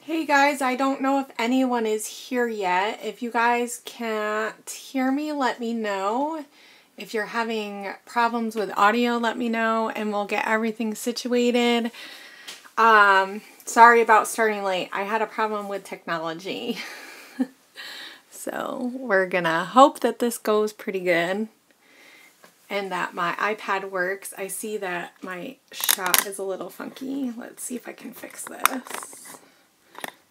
Hey guys, I don't know if anyone is here yet. If you guys can't hear me, let me know. If you're having problems with audio, let me know and we'll get everything situated. Sorry about starting late. I had a problem with technology. So we're gonna hope that this goes pretty good and that my iPad works. I see that my shot is a little funky. Let's see if I can fix this.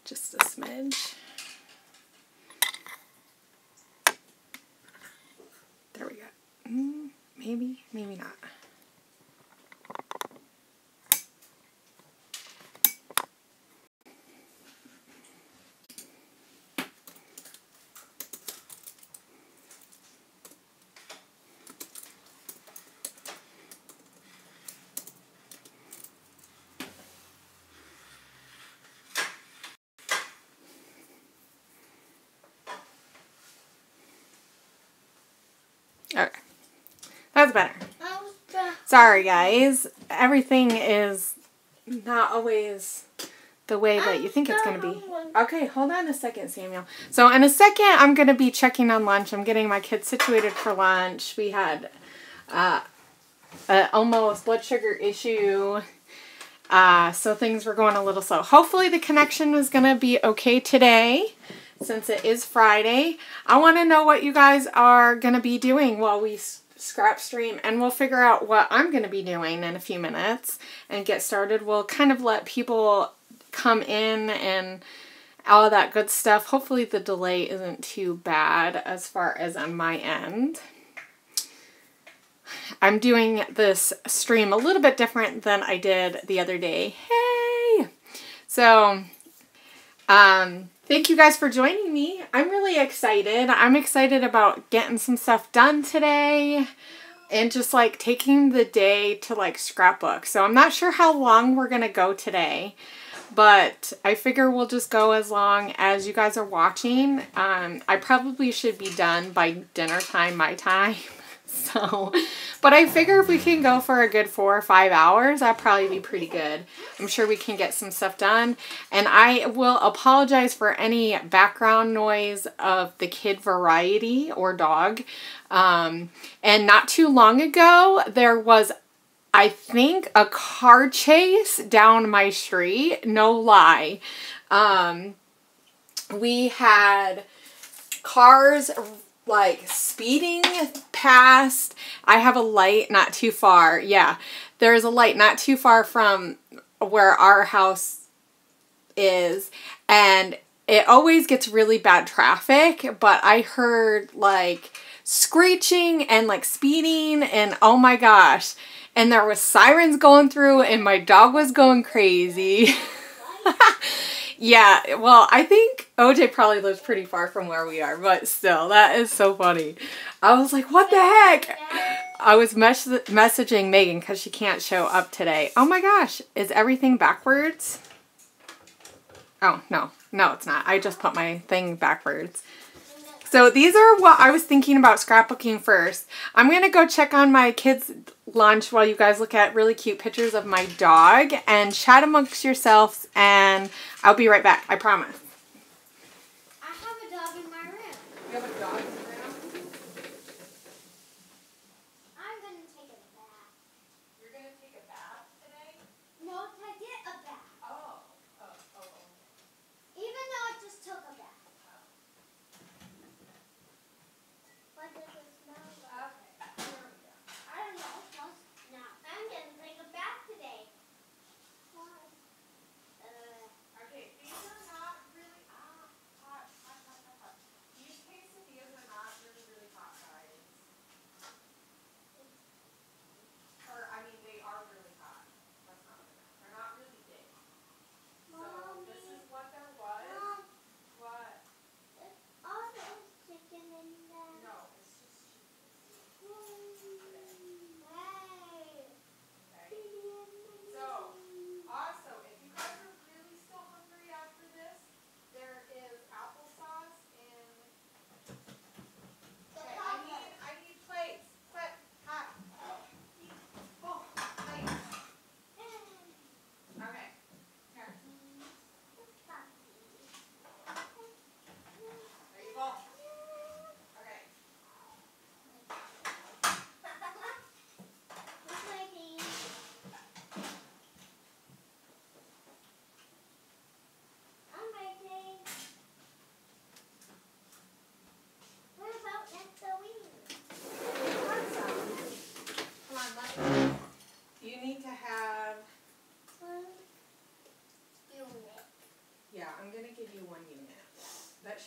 Just a smidge. There we go. Maybe, maybe not. Okay. That's better. Sorry guys. Everything is not always the way that you think it's going to be. Okay, hold on a second, Samuel. So in a second, I'm going to be checking on lunch. I'm getting my kids situated for lunch. We had almost blood sugar issue. So things were going a little slow. Hopefully the connection is going to be okay today. Since it is Friday, I want to know what you guys are going to be doing while we scrap stream, and we'll figure out what I'm going to be doing in a few minutes and get started. We'll kind of let people come in and all of that good stuff. Hopefully the delay isn't too bad as far as on my end. I'm doing this stream a little bit different than I did the other day. Hey! So, thank you guys for joining me. I'm really excited. I'm excited about getting some stuff done today and just like taking the day to like scrapbook. So I'm not sure how long we're going to go today, but I figure we'll just go as long as you guys are watching. I probably should be done by dinner time, my time. So, but I figure if we can go for a good 4 or 5 hours, that'd probably be pretty good. I'm sure we can get some stuff done. And I will apologize for any background noise of the kid variety or dog. And not too long ago, there was, I think, a car chase down my street. No lie. We had cars like speeding past. I have a light not too far. Yeah, there's a light not too far from where our house is, and it always gets really bad traffic, but I heard like screeching and like speeding, and oh my gosh, and there was sirens going through and my dog was going crazy. Yeah, well, I think OJ probably lives pretty far from where we are, but still, that is so funny. I was like, what the heck? I was messaging Megan because she can't show up today. Oh my gosh, is everything backwards? Oh, no. No, it's not. I just put my thing backwards. So these are what I was thinking about scrapbooking first. I'm going to go check on my kids' lunch while you guys look at really cute pictures of my dog and chat amongst yourselves, and I'll be right back. I promise. I have a dog in my room. You have a dog in your room? I'm going to take a bath. You're going to take a bath today? No, to get a bath. Oh. Even though I just took a bath. What does it smell like? Okay, here we go. I don't know. It smells not. I'm going to take a bath today. Why? Okay, these are not really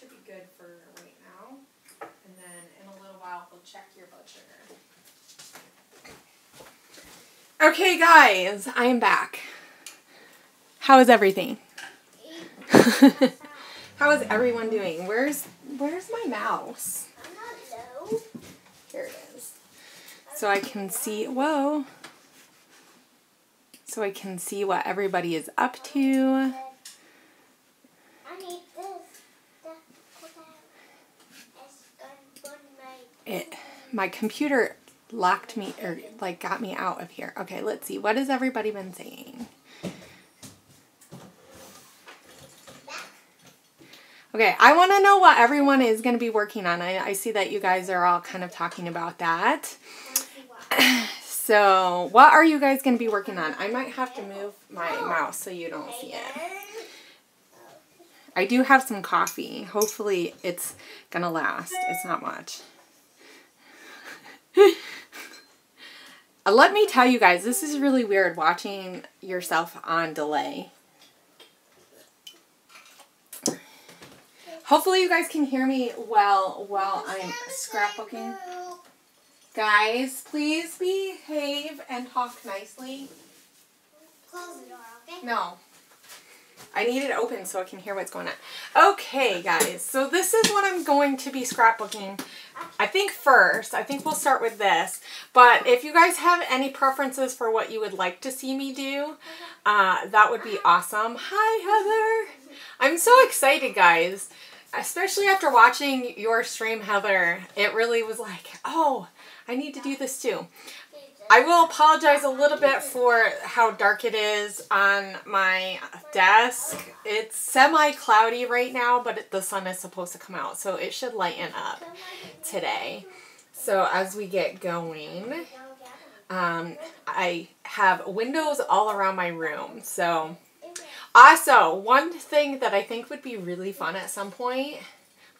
should be good for right now. And then in a little while, we'll check your blood sugar. Okay, guys, I am back. How is everything? How is everyone doing? Where's my mouse? Here it is. So I can see, whoa. So I can see what everybody is up to. My computer locked me, or like got me out of here. Okay, let's see. What has everybody been saying? Okay, I want to know what everyone is going to be working on. I see that you guys are all kind of talking about that. So, what are you guys going to be working on? I might have to move my mouse so you don't see it. I do have some coffee. Hopefully, it's going to last. It's not much. Let me tell you guys, this is really weird watching yourself on delay. Hopefully you guys can hear me well while I'm scrapbooking. Guys, please behave and talk nicely. Close the door, okay? No. I need it open so I can hear what's going on. Okay, guys. So this is what I'm going to be scrapbooking. I think we'll start with this. But if you guys have any preferences for what you would like to see me do, that would be awesome. Hi, Heather. I'm so excited, guys. Especially after watching your stream, Heather. It really was like, oh, I need to do this too. I will apologize a little bit for how dark it is on my desk. It's semi-cloudy right now, but the sun is supposed to come out, so it should lighten up today. So as we get going, I have windows all around my room. So also, one thing that I think would be really fun at some point,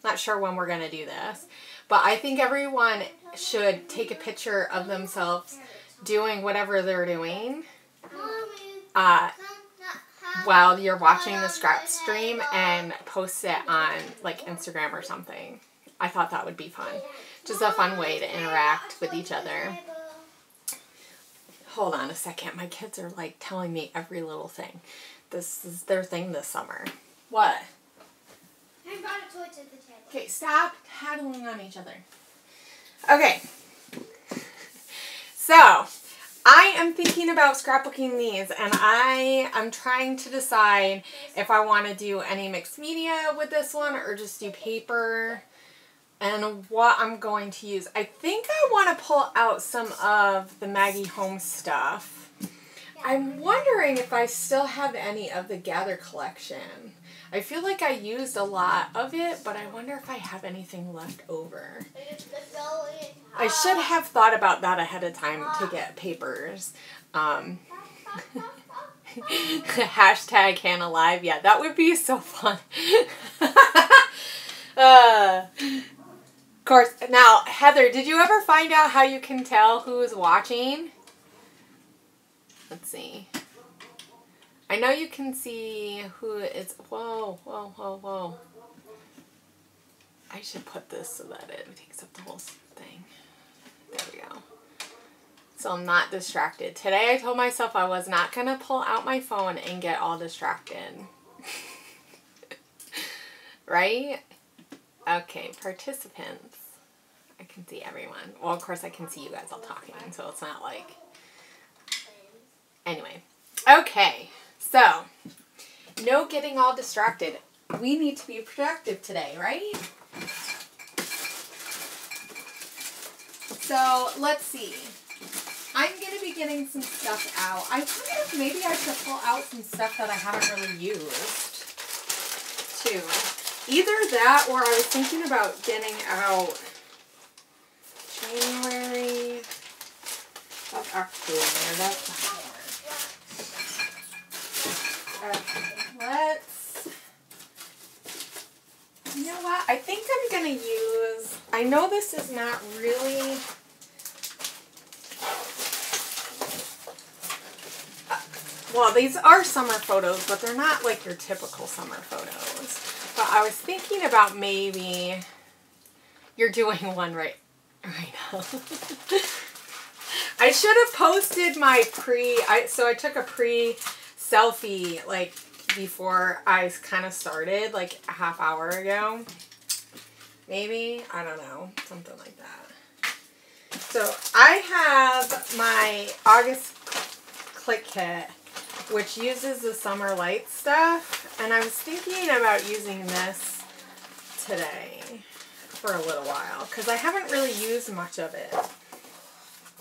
not sure when we're going to do this, but I think everyone should take a picture of themselves doing whatever they're doing while you're watching the scrap stream and post it on like Instagram or something. I thought that would be fun. Just a fun way to interact with each other. Hold on a second. My kids are like telling me every little thing. This is their thing this summer. What? I brought a toy to the table. Okay, stop tattling on each other. Okay. So, I am thinking about scrapbooking these, and I'm trying to decide if I want to do any mixed media with this one or just do paper and what I'm going to use. I think I want to pull out some of the Maggie Holmes stuff. I'm wondering if I still have any of the Gather collection. I feel like I used a lot of it, but I wonder if I have anything left over. I should have thought about that ahead of time to get papers. Hashtag Hannah Live. Yeah, that would be so fun. Of course. Now, Heather, did you ever find out how you can tell who is watching? Let's see. I know you can see who it's... Whoa, whoa, whoa, whoa. I should put this so that it takes up the whole thing. There we go. So I'm not distracted. Today I told myself I was not going to pull out my phone and get all distracted. Right? Okay, participants. I can see everyone. Well, of course I can see you guys all talking, so it's not like... Anyway. Okay. So, no getting all distracted. We need to be productive today, right? So, let's see. I'm going to be getting some stuff out. I wonder if maybe I should pull out some stuff that I haven't really used, too. Either that, or I was thinking about getting out January. That's actually in there. That's not there. Okay, let's, you know what, I think I'm going to use, I know this is not really, well, these are summer photos, but they're not like your typical summer photos. But I was thinking about maybe you're doing one right now. I should have posted my so I took a pre-selfie like before I kind of started, like a half hour ago. Maybe, I don't know, something like that. So I have my August Click Kit, which uses the summer light stuff, and I was thinking about using this today for a little while because I haven't really used much of it,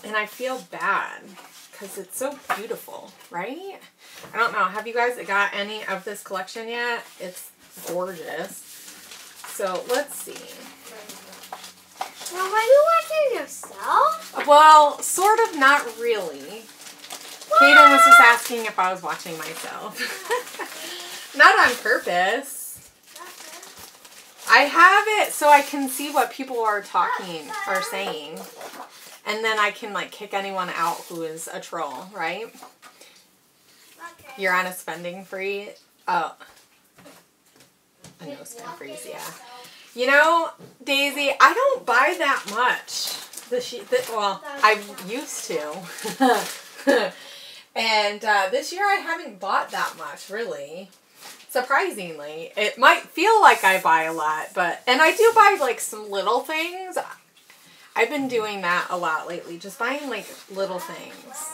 and I feel bad because it's so beautiful, right? I don't know, have you guys got any of this collection yet? It's gorgeous. So let's see. Mom, are you watching yourself? Well, sort of, not really. Kaden was just asking if I was watching myself. Not on purpose. I have it so I can see what people are saying. And then I can like kick anyone out who is a troll, right? You're on a spending free. Oh. A no spend freeze, yeah. You know, Daisy, I don't buy that much. Well, I used to. And this year I haven't bought that much, really. Surprisingly. It might feel like I buy a lot, and I do buy like some little things. I've been doing that a lot lately, just buying like little things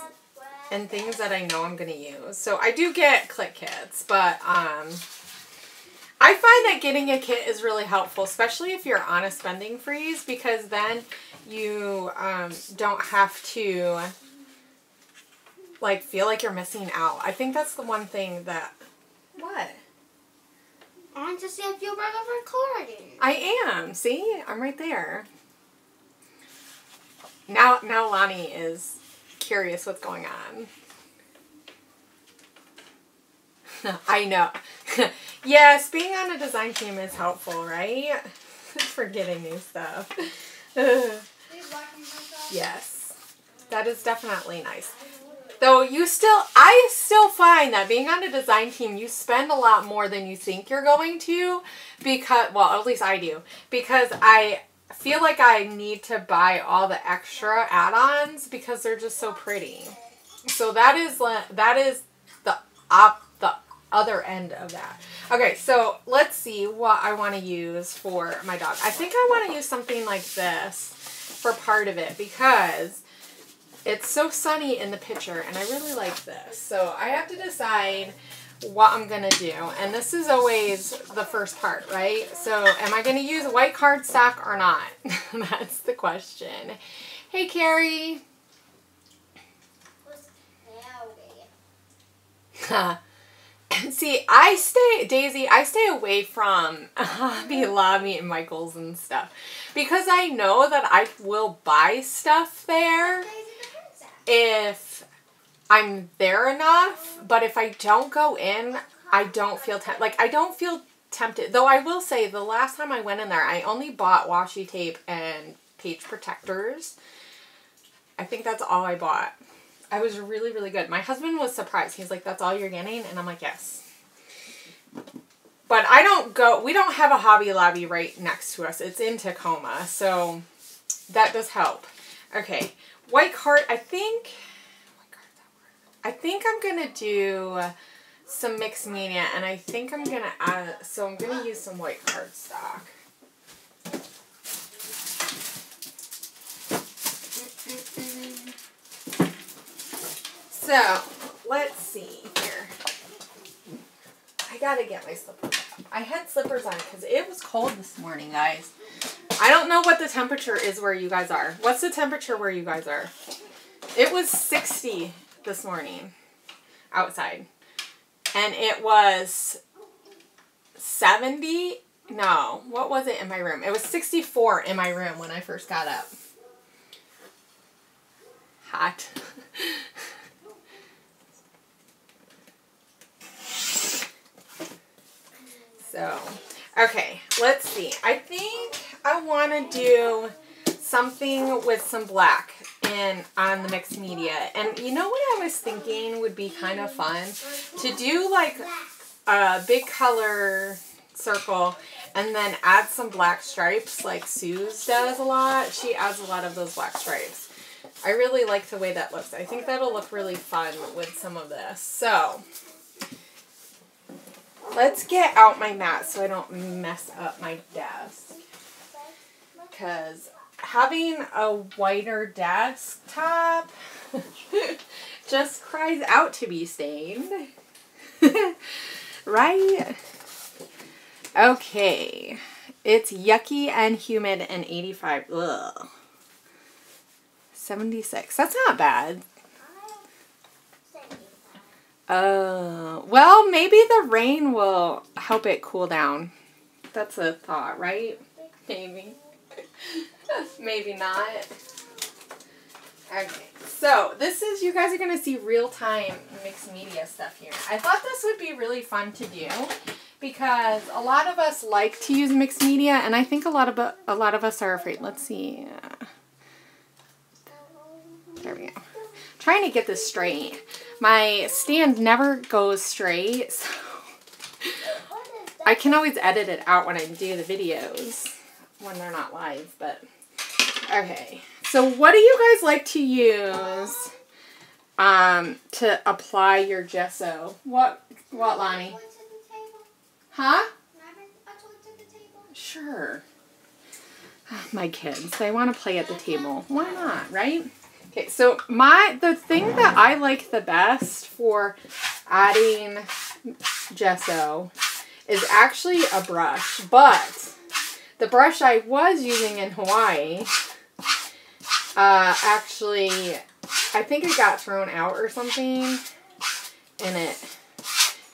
and things that I know I'm going to use. So I do get Click Kits, but I find that getting a kit is really helpful, especially if you're on a spending freeze, because then you don't have to like feel like you're missing out. I think that's the one thing that... What? I want to see if you're recording. I am. See? I'm right there. Now Lonnie is curious what's going on. I know. Yes, being on a design team is helpful, right? For getting new stuff. Yes. That is definitely nice. Though I still find that being on a design team, you spend a lot more than you think you're going to, because, well, at least I do, because I feel like I need to buy all the extra add-ons because they're just so pretty. So that is the other end of that. Okay, so let's see what I want to use for my dog. I think I want to use something like this for part of it because it's so sunny in the picture, and I really like this. So I have to decide what I'm going to do. And this is always the first part, right? So am I going to use white cardstock or not? That's the question. Hey, Carrie. See, Daisy, I stay away from Hobby Lobby and Michael's and stuff because I know that I will buy stuff there if I'm there enough, but if I don't go in, I don't feel tempted. Though I will say the last time I went in there, I only bought washi tape and page protectors. I think that's all I bought. I was really, really good. My husband was surprised. He's like, that's all you're getting? And I'm like, yes. But we don't have a Hobby Lobby right next to us. It's in Tacoma, so that does help. Okay, white card, I think I'm going to do some mixed media, and I think I'm going to add, so I'm going to use some white cardstock. So, let's see here. I gotta get my slippers up. I had slippers on because it was cold this morning, guys. I don't know what the temperature is where you guys are. What's the temperature where you guys are? It was 60 this morning outside. And it was 70. No, what was it in my room? It was 64 in my room when I first got up. Hot. So, okay, let's see. I think I want to do something with some black on the mixed media. And you know what I was thinking would be kind of fun? To do like a big color circle and then add some black stripes like Sue's does a lot. She adds a lot of those black stripes. I really like the way that looks. I think that'll look really fun with some of this. So let's get out my mat so I don't mess up my desk. Because having a whiter desktop just cries out to be stained. Right? Okay. It's yucky and humid and 85. Ugh. 76. That's not bad. Well, maybe the rain will help it cool down. That's a thought, right? Maybe. Maybe not. Okay, so this is, you guys are going to see real-time mixed media stuff here. I thought this would be really fun to do because a lot of us like to use mixed media, and I think a lot of us are afraid. Let's see. There we go. Trying to get this straight. My stand never goes straight, so I can always edit it out when I do the videos when they're not live, but okay. So what do you guys like to use to apply your gesso? What, Lonnie? Huh? Sure. My kids, they want to play at the table. Why not, right? Okay, so the thing that I like the best for adding gesso is actually a brush, but the brush I was using in Hawaii, actually, I think it got thrown out or something, and it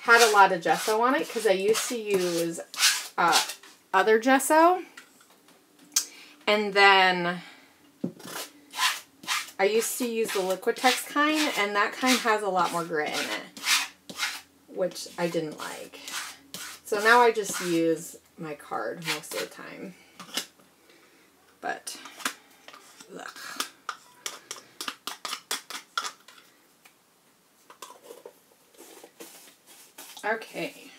had a lot of gesso on it because I used to use other gesso, and then I used to use the Liquitex kind, and that kind has a lot more grit in it, which I didn't like. So now I just use my card most of the time. But, ugh. Okay.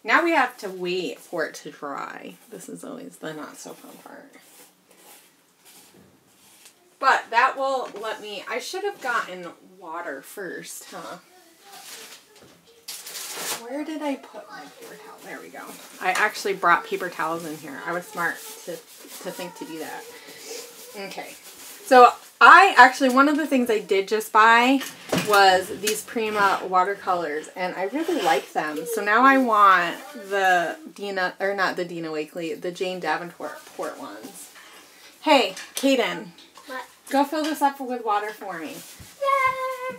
Now we have to wait for it to dry. This is always the not so fun part. But that will let me, I should have gotten water first, huh? Where did I put my paper towel? There we go. I actually brought paper towels in here. I was smart to think to do that. Okay. So I actually, one of the things I did just buy was these Prima watercolors, and I really like them. So now I want the the Jane Davenport ones. Hey, Kaden. What? Go fill this up with water for me. Yeah.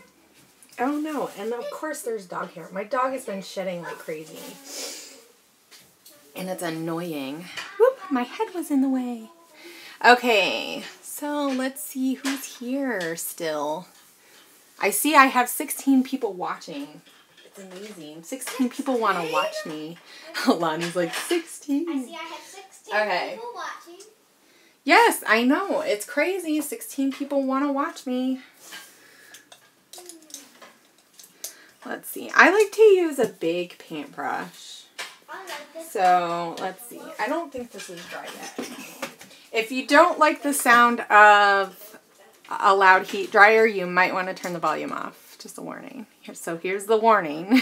Oh no, and of course there's dog hair. My dog has been shedding like crazy. And it's annoying. Whoop, my head was in the way. Okay, so let's see who's here still. I see I have 16 people watching. It's amazing. 16 people want to watch me. Lonnie's like, 16. I see I have 16 people watching. Yes, I know. It's crazy. 16 people want to watch me. Let's see. I like to use a big paintbrush. So, let's see. I don't think this is dry yet. If you don't like the sound of a loud heat dryer, you might want to turn the volume off. Just a warning. So, here's the warning.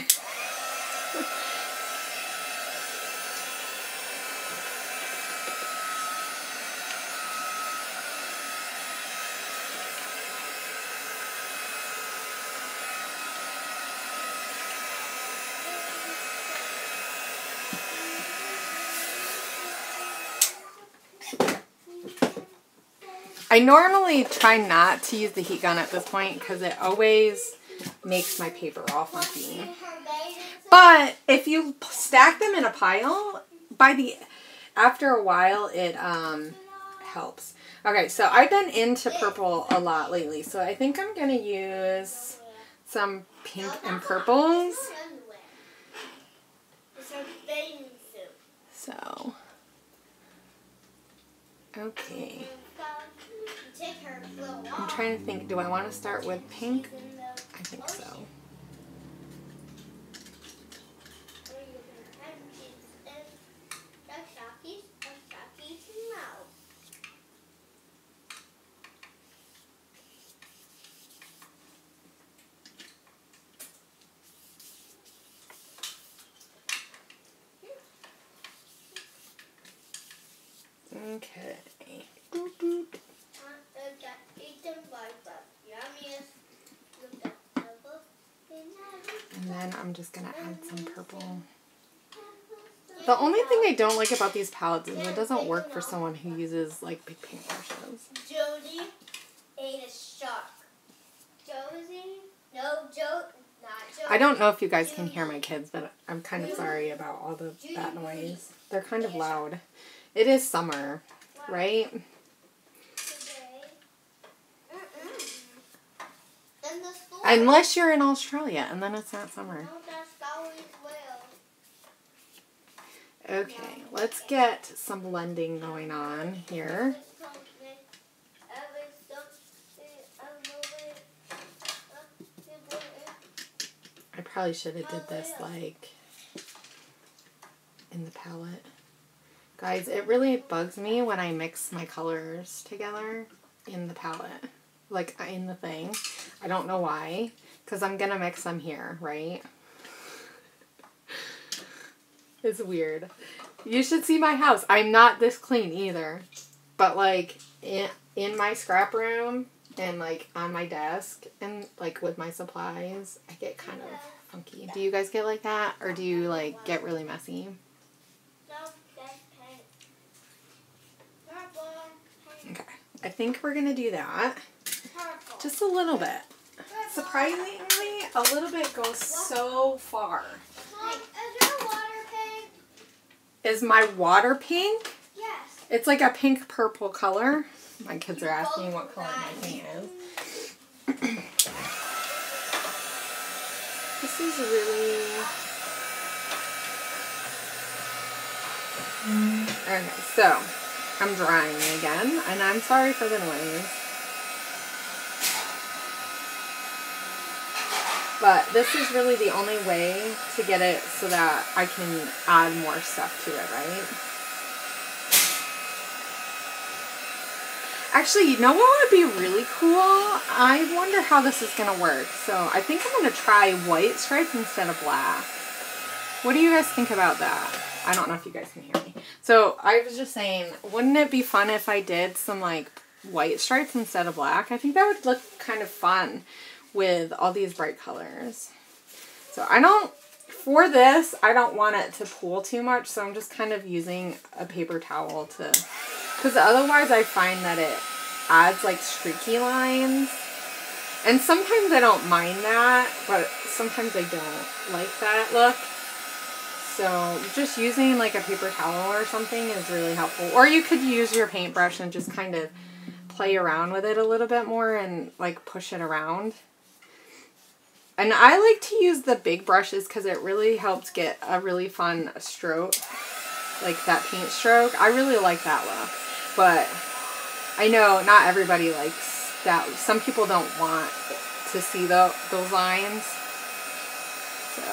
I normally try not to use the heat gun at this point because it always makes my paper all funky. But if you stack them in a pile, after a while it helps. Okay, so I've been into purple a lot lately, so I think I'm gonna use some pink and purples. So, okay. I'm trying to think, do I want to start with pink? I think so. Okay. Boop, boop. And then I'm just going to add some purple. The only thing I don't like about these palettes is it doesn't work for someone who uses like big paintbrushes. Jody ate a shark. Josie? No, not Jody. I don't know if you guys can hear my kids, but I'm kind of sorry about all that noise. They're kind of loud. It is summer, right? Unless you're in Australia, and then it's not summer. Okay, let's get some blending going on here. I probably should have did this like in the palette. Guys, it really bugs me when I mix my colors together in the palette. Like in the thing. I don't know why. Because I'm going to mix them here, right? It's weird. You should see my house. I'm not this clean either. But like in my scrap room and like on my desk and like with my supplies, I get kind of funky. Do you guys get like that? Or do you like get really messy? Okay. I think we're going to do that. Just a little bit. Surprisingly, a little bit goes so far. Is your water pink? Is my water pink? Yes. It's like a pink purple color. My kids are asking what color my paint is. This is really... Okay, so I'm drying again, and I'm sorry for the noise. But this is really the only way to get it so that I can add more stuff to it, right? Actually, you know what would be really cool? I wonder how this is going to work. So I think I'm going to try white stripes instead of black. What do you guys think about that? I don't know if you guys can hear me. So I was just saying, wouldn't it be fun if I did some like white stripes instead of black? I think that would look kind of fun with all these bright colors. So for this, I don't want it to pool too much, so I'm just kind of using a paper towel to, because otherwise I find that it adds like streaky lines. And sometimes I don't mind that, but sometimes I don't like that look. So just using like a paper towel or something is really helpful. Or you could use your paintbrush and just kind of play around with it a little bit more and like push it around. And I like to use the big brushes because it really helps get a really fun stroke, like that paint stroke. I really like that look, but I know not everybody likes that. Some people don't want to see those lines. So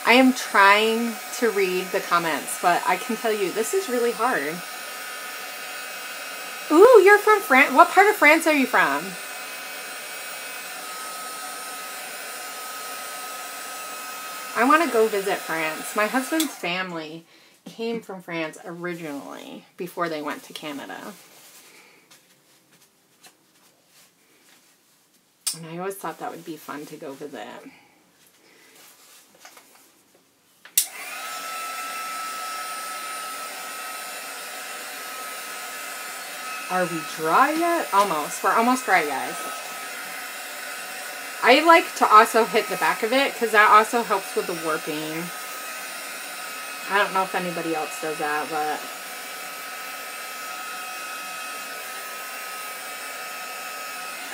I am trying to read the comments, but I can tell you this is really hard. Ooh, you're from France. What part of France are you from? I want to go visit France. My husband's family came from France originally before they went to Canada. And I always thought that would be fun to go visit. Are we dry yet? Almost. We're almost dry, guys. I like to also hit the back of it because that also helps with the warping. I don't know if anybody else does that, but...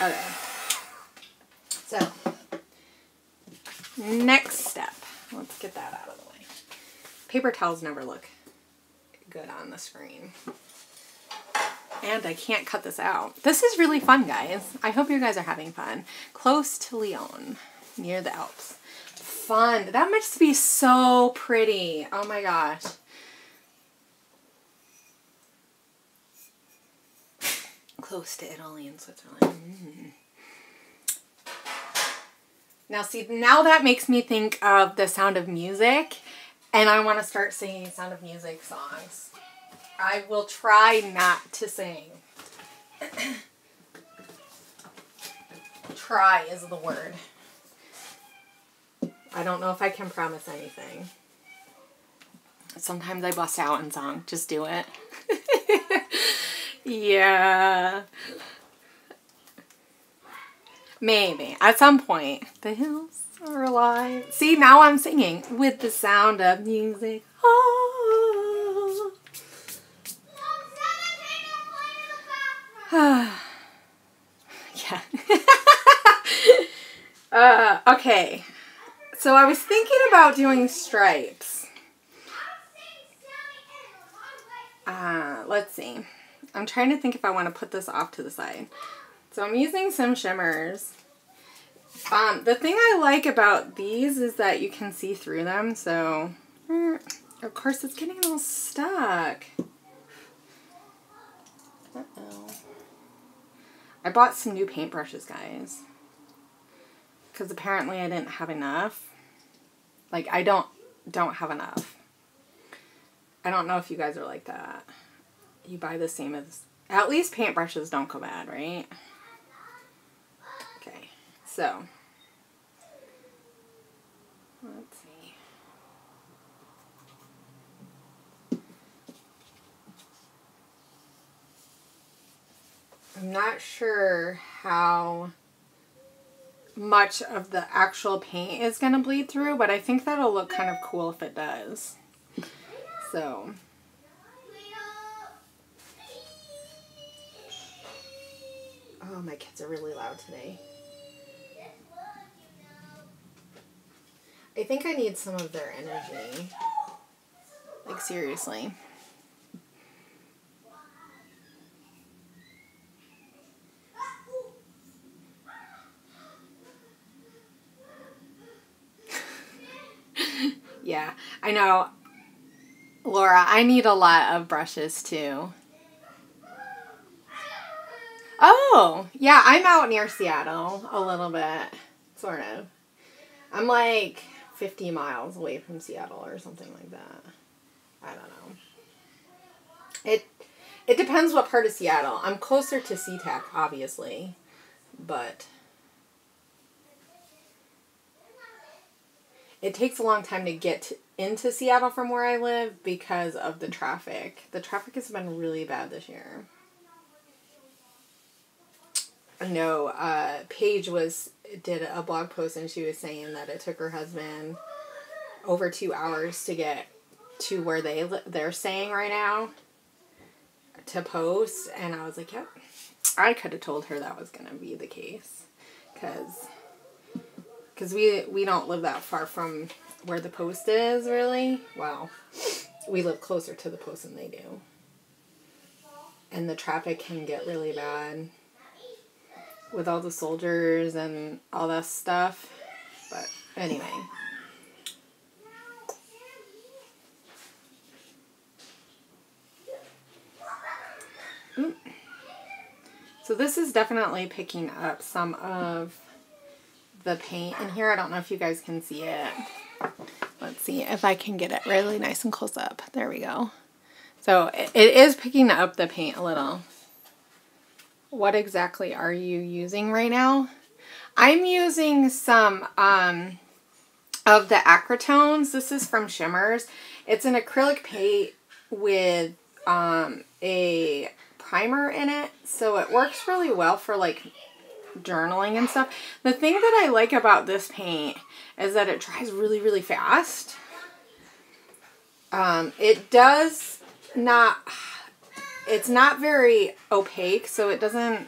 Okay. So, next step. Let's get that out of the way. Paper towels never look good on the screen. And I can't cut this out. This is really fun, guys. I hope you guys are having fun. Close to Lyon, near the Alps. Fun. That must be so pretty. Oh my gosh. Close to Italy and Switzerland. Now see, now that makes me think of The Sound of Music. And I want to start singing Sound of Music songs. I will try not to sing. Try is the word. I don't know if I can promise anything. Sometimes I bust out in song. Just do it. Yeah. Maybe. At some point. The hills are alive. See, now I'm singing. With the sound of music. Oh. Yeah. Okay. So I was thinking about doing stripes. Let's see. I'm trying to think if I want to put this off to the side. So I'm using some shimmers. The thing I like about these is that you can see through them. So, of course, it's getting all stuck. Uh-oh. I bought some new paintbrushes, guys. Because apparently I didn't have enough. Like, I don't have enough. I don't know if you guys are like that. You buy the same as... At least paintbrushes don't go bad, right? Okay, so... Let's see. I'm not sure how much of the actual paint is going to bleed through, but I think that'll look kind of cool if it does. So... Oh, my kids are really loud today. I think I need some of their energy. Like, seriously. Yeah, I know. Laura, I need a lot of brushes, too. Oh, yeah, I'm out near Seattle a little bit, sort of. I'm like 50 miles away from Seattle or something like that. I don't know. It depends what part of Seattle. I'm closer to SeaTac, obviously, but it takes a long time to get into Seattle from where I live because of the traffic. The traffic has been really bad this year. No, Paige did a blog post and she was saying that it took her husband over 2 hours to get to where they're staying right now to post, and I was like, yep, I could have told her that was gonna be the case, because we don't live that far from where the post is, really. Well, we live closer to the post than they do, and the traffic can get really bad with all the soldiers and all that stuff. But anyway. Ooh. So this is definitely picking up some of the paint in here. I don't know if you guys can see it. Let's see if I can get it really nice and close up. There we go. So it is picking up the paint a little. What exactly are you using right now? I'm using some of the acrytones. This is from Shimmers. It's an acrylic paint with a primer in it. So it works really well for like journaling and stuff. The thing that I like about this paint is that it dries really, really fast. It does not... It's not very opaque, so it doesn't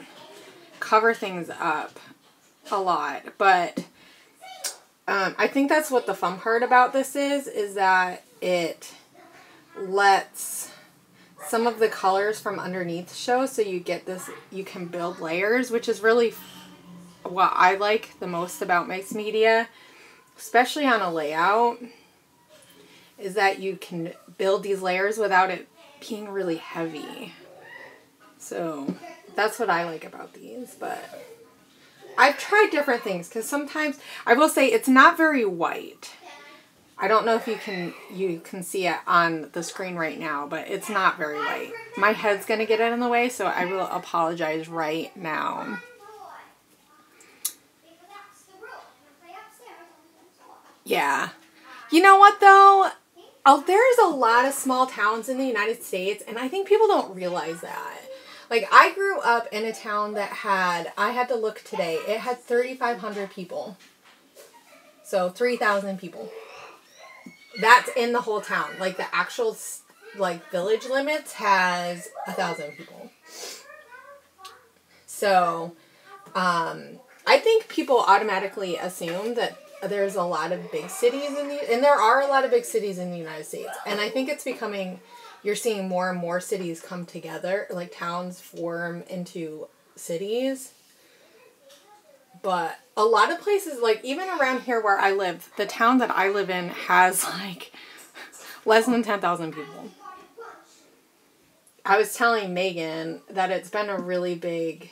cover things up a lot. But I think that's what the fun part about this is that it lets some of the colors from underneath show, so you get this, you can build layers, which is really what I like the most about mixed media, especially on a layout, is that you can build these layers without it being really heavy. So that's what I like about these. But I've tried different things, because sometimes I will say it's not very white. I don't know if you can see it on the screen right now, but it's not very light. My head's going to get in the way, so I will apologize right now. Yeah. You know what, though? Oh, there's a lot of small towns in the United States, and I think people don't realize that. Like, I grew up in a town that had, I had to look today, it had 3,500 people. So, 3,000 people. That's in the whole town. Like, the actual, like, village limits has 1,000 people. So, I think people automatically assume that there's a lot of big cities and there are a lot of big cities in the United States. And I think it's becoming, you're seeing more and more cities come together, like towns form into cities. But a lot of places, like even around here where I live, the town that I live in has like less than 10,000 people. I was telling Megan that it's been a really big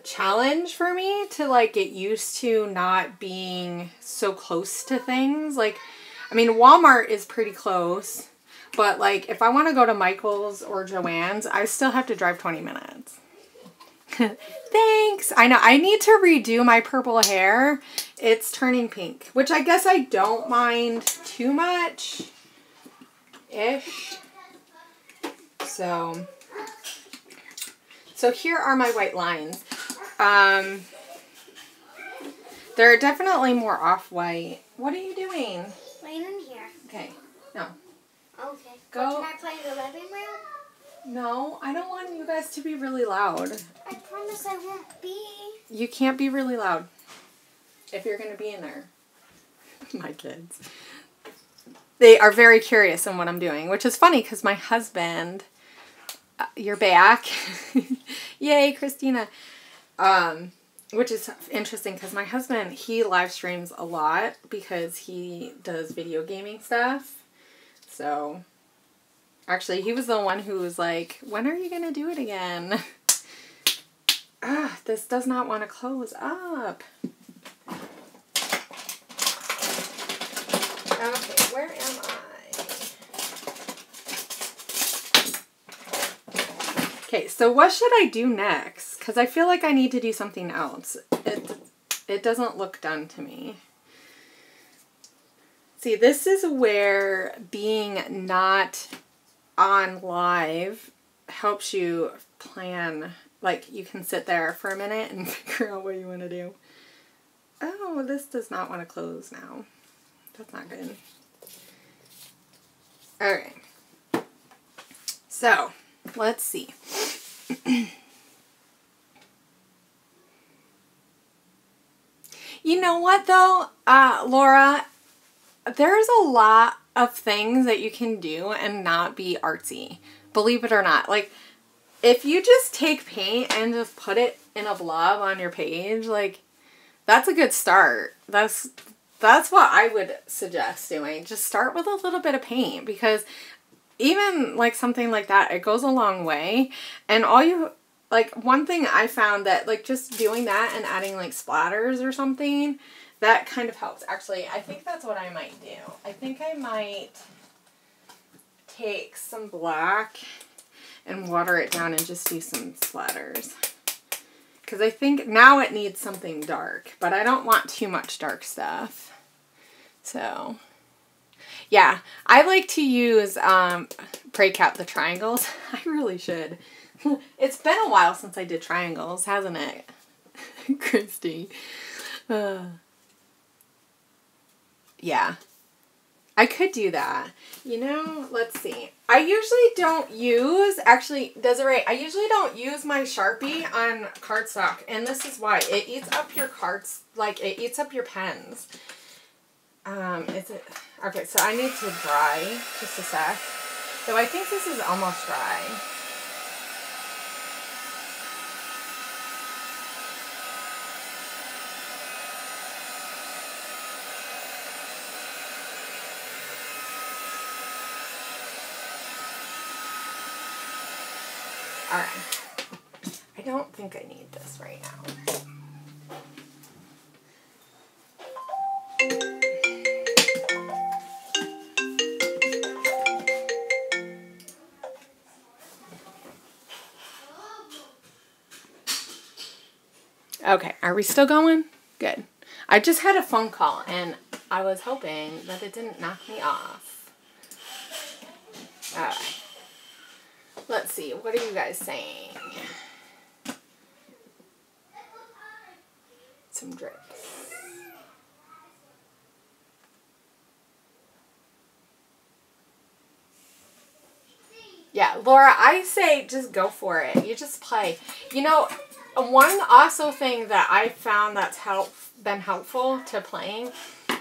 challenge for me to like get used to not being so close to things. Like, I mean, Walmart is pretty close, but like if I want to go to Michael's or Joann's, I still have to drive 20 minutes. Thanks. I know I need to redo my purple hair. It's turning pink, which I guess I don't mind too much ish. So here are my white lines. They're definitely more off-white. What are you doing? Playing in here. Okay. No. Okay. Go. Can I play in the living room? No, I don't want you guys to be really loud. I promise I won't be. You can't be really loud if you're going to be in there. My kids. They are very curious in what I'm doing, which is funny because my husband... you're back. Yay, Christina. Which is interesting because my husband, he live streams a lot because he does video gaming stuff. So, actually, he was the one who was like, when are you going to do it again? This does not want to close up. Okay, where am I? Okay, so what should I do next? Because I feel like I need to do something else. It doesn't look done to me. See, this is where being not on live helps you plan. Like, you can sit there for a minute and figure out what you want to do. Oh, this does not want to close now. That's not good. Alright. So, let's see. You know what, though, Laura? There's a lot of things that you can do and not be artsy. Believe it or not. Like, if you just take paint and just put it in a blob on your page, like, that's a good start. That's what I would suggest doing. Just start with a little bit of paint because even like something like that, it goes a long way. And like one thing I found that like just doing that and adding like splatters or something, that kind of helps. Actually, I think that's what I might do. I think I might take some black and water it down and just do some splatters. Because I think now it needs something dark, but I don't want too much dark stuff. So, yeah, I like to use Pray Cap the triangles. I really should. It's been a while since I did triangles, hasn't it, Christy? Yeah, I could do that. You know, let's see. I usually don't use, actually, Desiree, I usually don't use my Sharpie on cardstock, and this is why. It eats up your cards, like, it eats up your pens. Okay, so I need to dry, just a sec. So I think this is almost dry. Alright. I don't think I need this right now. Okay, are we still going? Good. I just had a phone call and I was hoping that it didn't knock me off. Alright. Let's see, what are you guys saying? Some drips. Yeah, Laura, I say just go for it. You just play. You know, one also thing that I found that's been helpful to playing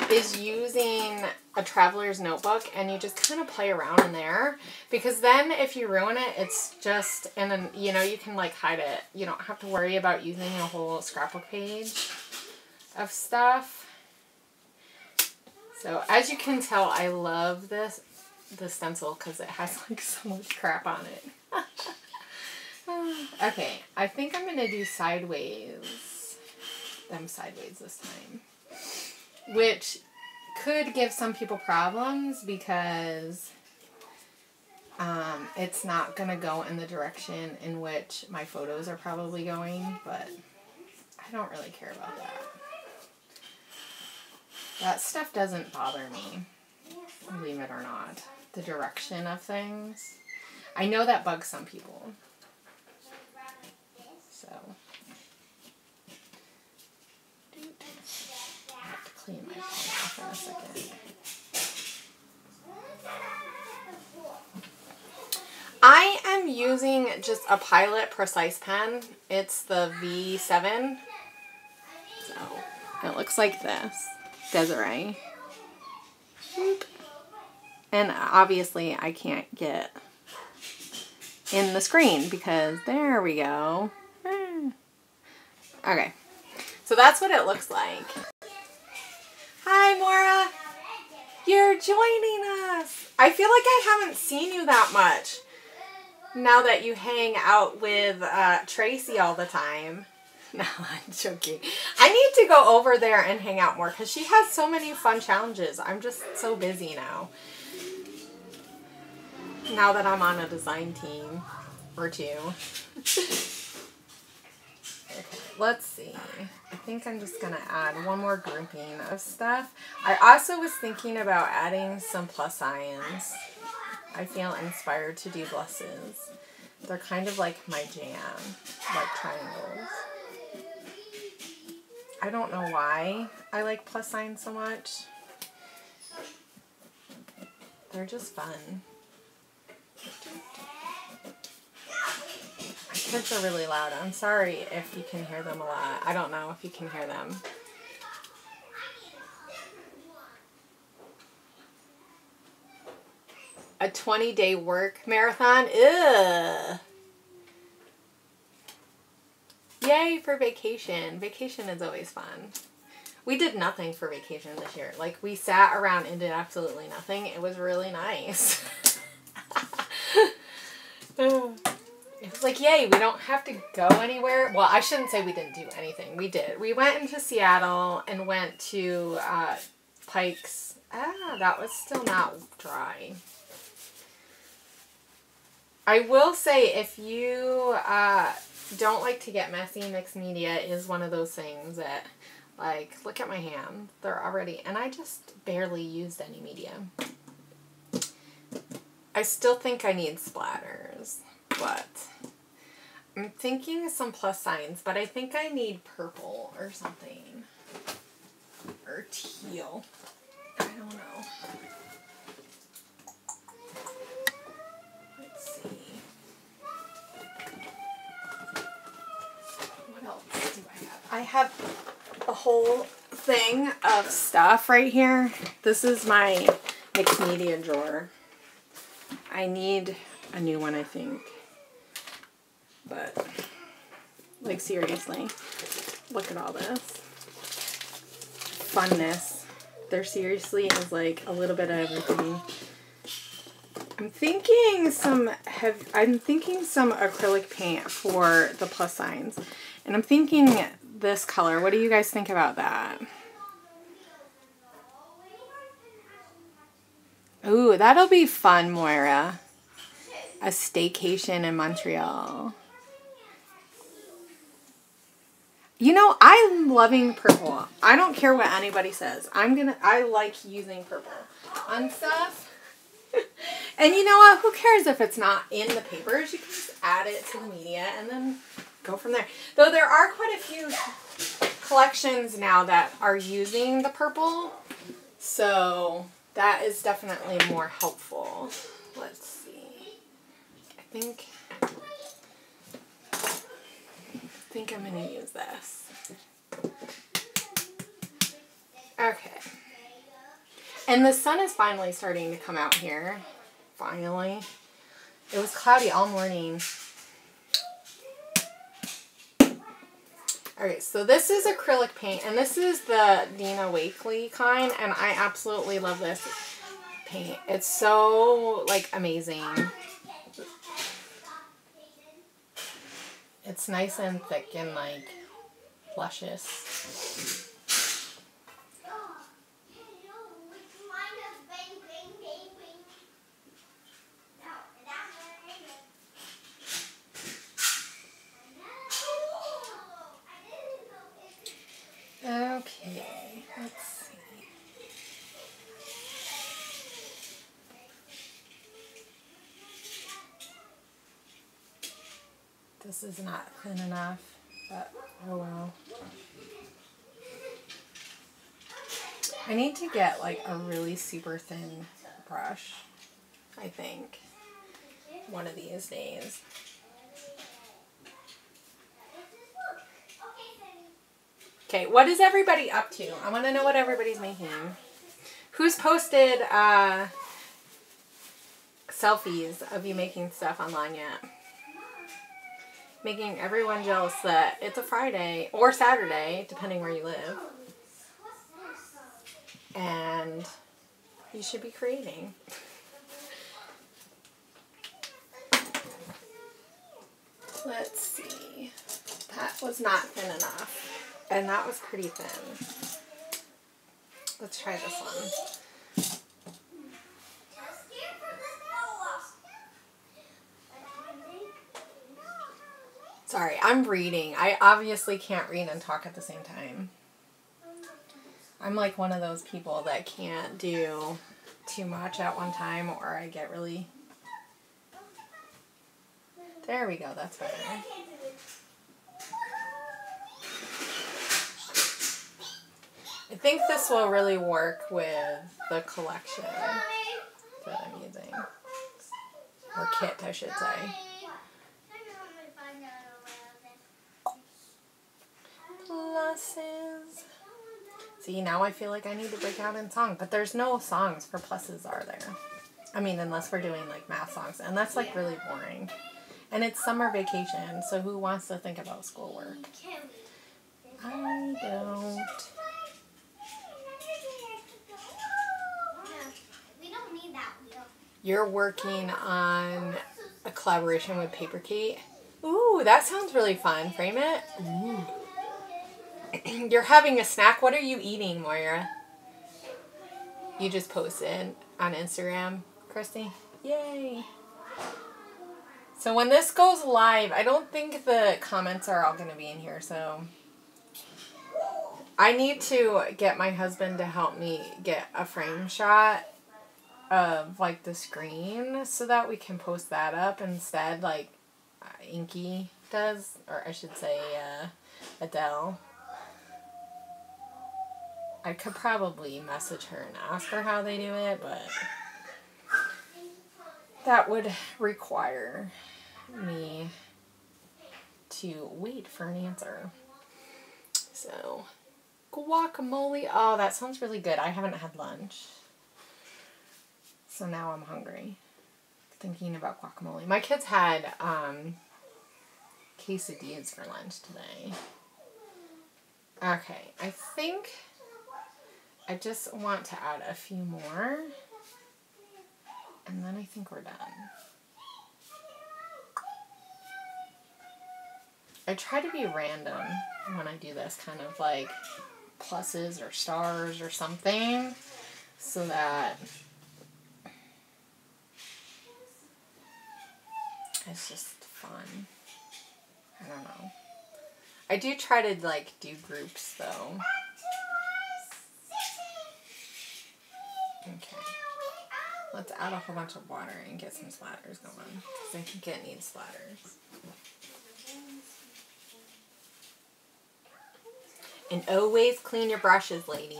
is using a traveler's notebook, and you just kind of play around in there, because then if you ruin it, it's just, and then, you know, you can like hide it. You don't have to worry about using a whole scrapbook page of stuff. So as you can tell, I love the stencil because it has like so much crap on it. Okay, I think I'm gonna do sideways. Them sideways this time, which could give some people problems because it's not gonna go in the direction in which my photos are probably going, but I don't really care about that. That stuff doesn't bother me, believe it or not. The direction of things. I know that bugs some people. So. I have to clean my phone off in a second. I am using just a Pilot Precise pen. It's the V7. So, it looks like this. Desiree. Boop. And obviously I can't get in the screen because there we go. Okay. So that's what it looks like. Hi, Maura. You're joining us. I feel like I haven't seen you that much now that you hang out with Tracy all the time. No, I'm joking. I need to go over there and hang out more because she has so many fun challenges. I'm just so busy now. Now that I'm on a design team or two. Okay, let's see. I think I'm just going to add one more grouping of stuff. I also was thinking about adding some plus signs. I feel inspired to do pluses. They're kind of like my jam, like triangles. I don't know why I like plus signs so much. They're just fun. My kids are really loud. I'm sorry if you can hear them a lot. I don't know if you can hear them. A 20-day work marathon? Ugh. Yay for vacation. Vacation is always fun. We did nothing for vacation this year. Like, we sat around and did absolutely nothing. It was really nice. It was like, yay, we don't have to go anywhere. Well, I shouldn't say we didn't do anything. We did. We went into Seattle and went to Pike's. That was still not dry. I will say, if you don't like to get messy, mixed media is one of those things that, like, look at my hand. They're already, and I just barely used any media. I still think I need splatters, but I'm thinking some plus signs, but I think I need purple or something. Or teal. I don't know. Let's see. What else do I have? I have a whole thing of stuff right here. This is my mixed media drawer. I need a new one, I think. But, like, seriously, look at all this. Funness. There seriously is, like, a little bit of everything. I'm thinking some acrylic paint for the plus signs. And I'm thinking this color. What do you guys think about that? Ooh, that'll be fun, Moira. A staycation in Montreal. You know, I'm loving purple. I don't care what anybody says. I like using purple on stuff. And you know what? Who cares if it's not in the papers? You can just add it to the media and then go from there. Though there are quite a few collections now that are using the purple. So that is definitely more helpful. Let's see. I think I'm going to use this. Okay. And the sun is finally starting to come out here. Finally. It was cloudy all morning. Alright, so this is acrylic paint, and this is the Dina Wakley kind, and I absolutely love this paint. It's so, like, amazing. It's nice and thick and, like, luscious. Okay, let's see. This is not thin enough, but oh well. I need to get like a really super thin brush, I think, one of these days. Okay, what is everybody up to? I want to know what everybody's making. Who's posted selfies of you making stuff online yet? Making everyone jealous that it's a Friday or Saturday, depending where you live. And you should be creating. Let's see. That was not thin enough. And that was pretty thin. Let's try this one. Sorry, I'm reading. I obviously can't read and talk at the same time. I'm like one of those people that can't do too much at one time, or I get really... There we go, that's better. I think this will really work with the collection that I'm using. Or kit, I should say. Pluses. See, now I feel like I need to break out in song, but there's no songs for pluses, are there? I mean, unless we're doing like math songs, and that's like really boring. And it's summer vacation, so who wants to think about schoolwork? I don't. You're working on a collaboration with Paper Kate. Ooh, that sounds really fun. Frame it. Ooh. You're having a snack. What are you eating, Moira? You just posted on Instagram, Christy? Yay. So when this goes live, I don't think the comments are all going to be in here, so I need to get my husband to help me get a frame shot of like the screen so that we can post that up instead, like Inky does, or I should say Adele. I could probably message her and ask her how they do it, but that would require me to wait for an answer. So, guacamole. Oh, that sounds really good. I haven't had lunch. So now I'm hungry. Thinking about guacamole. My kids had quesadillas for lunch today. Okay, I think I just want to add a few more. And then I think we're done. I try to be random when I do this, kind of like pluses or stars or something, so that it's just fun. I don't know. I do try to, like, do groups, though. Okay. Let's add a whole bunch of water and get some splatters going. Because I think it needs splatters. And always clean your brushes, ladies.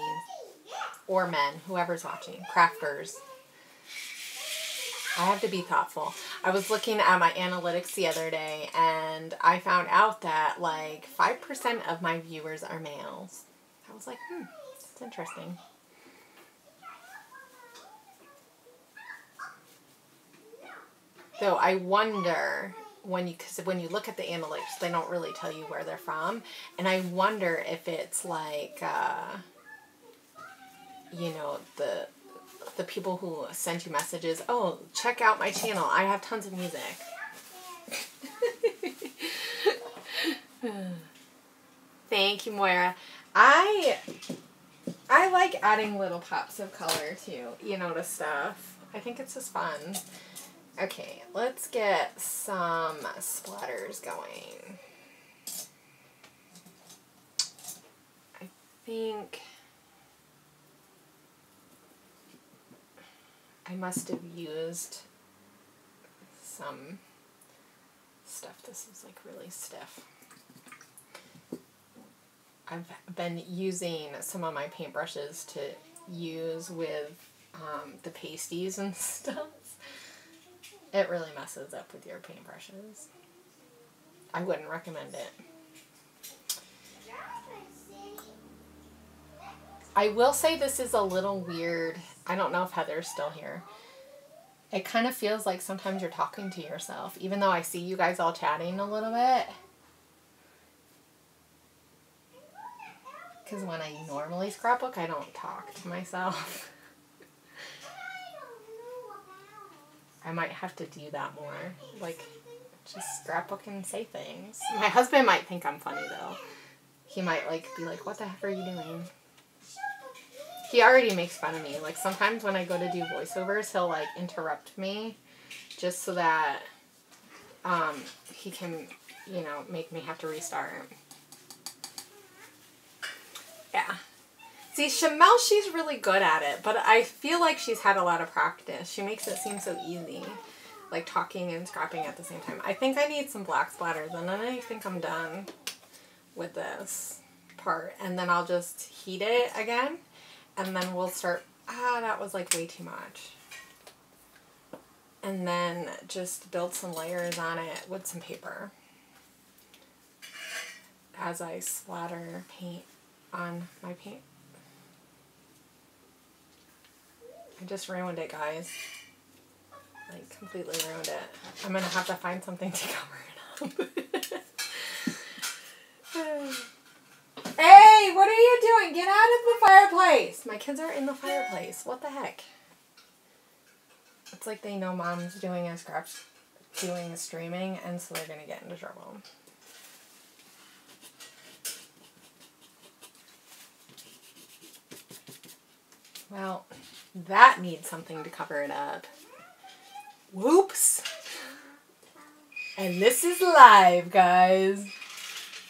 Or men, whoever's watching. Crafters. I have to be thoughtful. I was looking at my analytics the other day, and I found out that, like, 5% of my viewers are males. I was like, that's interesting. Though I wonder, because when you look at the analytics, they don't really tell you where they're from. And I wonder if it's like, you know, the people who send you messages, oh, check out my channel. I have tons of music. Thank you, Moira. I like adding little pops of color too, you know, to stuff. I think it's just fun. Okay, let's get some splatters going. I think I must have used some stuff. This is like really stiff. I've been using some of my paintbrushes to use with the pasties and stuff. It really messes up with your paintbrushes. I wouldn't recommend it. I will say this is a little weird. I don't know if Heather's still here. It kind of feels like sometimes you're talking to yourself, even though I see you guys all chatting a little bit. Because when I normally scrapbook, I don't talk to myself. I might have to do that more. Like, just scrapbook and say things. My husband might think I'm funny, though. He might, like, be like, what the heck are you doing? He already makes fun of me. Like, sometimes when I go to do voiceovers, he'll, like, interrupt me just so that he can, you know, make me have to restart. Yeah. See, Shamel, she's really good at it, but I feel like she's had a lot of practice. She makes it seem so easy, like talking and scrapping at the same time. I think I need some black splatters, and then I think I'm done with this part. And then I'll just heat it again, and then we'll start... that was like way too much. And then just build some layers on it with some paper as I splatter paint on my paint. I just ruined it, guys. Like, completely ruined it. I'm gonna have to find something to cover it up. Hey, what are you doing? Get out of the fireplace! My kids are in the fireplace. What the heck? It's like they know mom's doing a streaming, and so they're gonna get into trouble. Well, that needs something to cover it up. Whoops. And this is live, guys.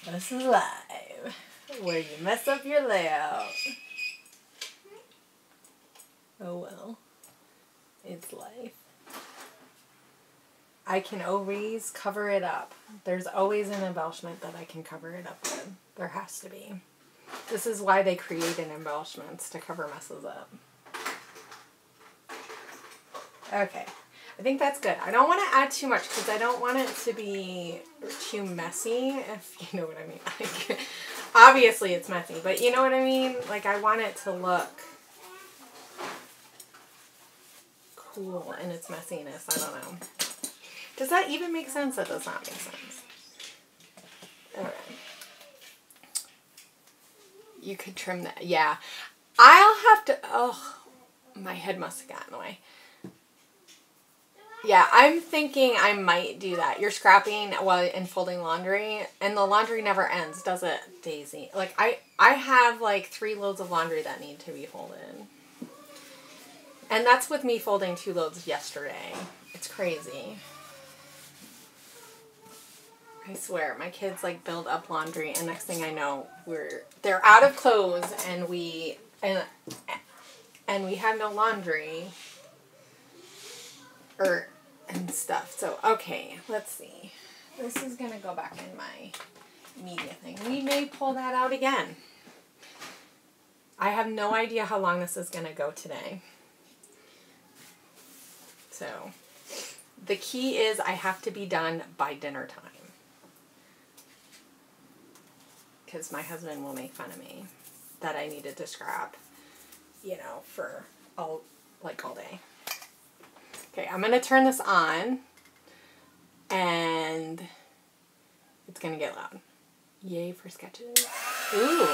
This is live. Where you mess up your layout. Oh well. It's life. I can always cover it up. There's always an embellishment that I can cover it up with. There has to be. This is why they created embellishments, to cover messes up. Okay. I think that's good. I don't want to add too much because I don't want it to be too messy, if you know what I mean. Like, obviously it's messy, but you know what I mean? Like, I want it to look cool in its messiness. I don't know. Does that even make sense? That does not make sense. Alright. You could trim that. Yeah. I'll have to... Oh, my head must have gotten away. Yeah, I'm thinking I might do that. You're scrapping while and folding laundry, and the laundry never ends, does it, Daisy? Like, I have, like, 3 loads of laundry that need to be folded. And that's with me folding 2 loads yesterday. It's crazy. I swear, my kids like build up laundry, and next thing I know, they're out of clothes, and we have no laundry and stuff. So okay, let's see. This is gonna go back in my media thing. We may pull that out again. I have no idea how long this is gonna go today. So the key is I have to be done by dinner time. Because my husband will make fun of me that I needed to scrap, you know, for all day. Okay, I'm going to turn this on, and it's going to get loud. Yay for sketches. Ooh.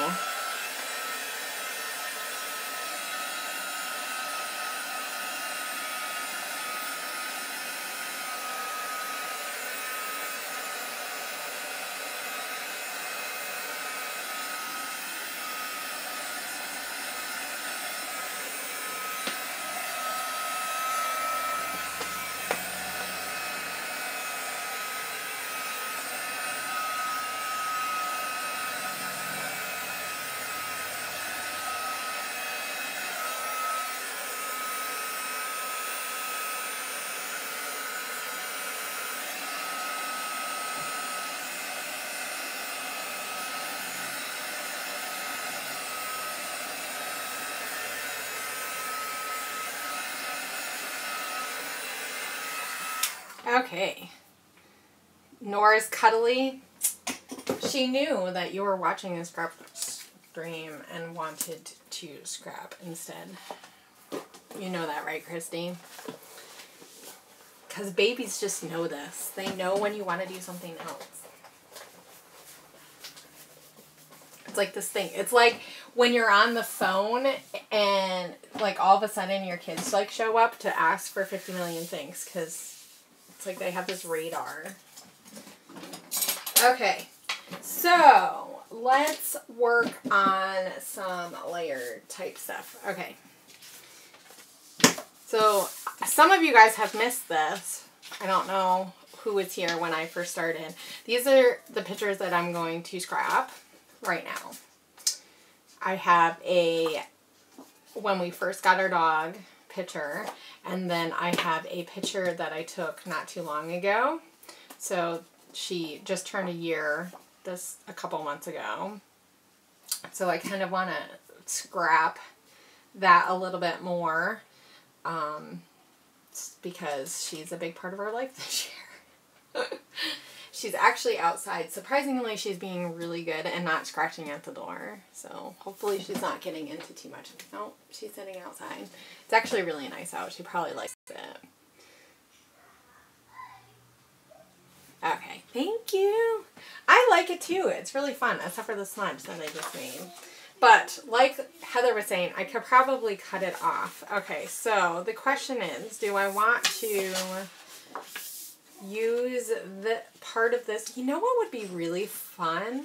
Okay. Nora's cuddly. She knew that you were watching a scrap stream and wanted to scrap instead. You know that, right, Christy? Because babies just know this. They know when you want to do something else. It's like this thing. It's like when you're on the phone and like all of a sudden your kids like show up to ask for 50 million things because it's like they have this radar. Okay, so let's work on some layer type stuff. Okay. So some of you guys have missed this. I don't know who was here when I first started. These are the pictures that I'm going to scrap right now. I have a when we first got our dog picture, and then I have a picture that I took not too long ago. So she just turned a year a couple months ago. So I kind of want to scrap that a little bit more because she's a big part of our life this year. She's actually outside. Surprisingly, she's being really good and not scratching at the door. So hopefully she's not getting into too much. No, she's sitting outside. It's actually really nice out. She probably likes it. Okay, thank you. I like it too. It's really fun, except for the smudge that I just made. But like Heather was saying, I could probably cut it off. Okay, so the question is, do I want to use the part of this? You know what would be really fun?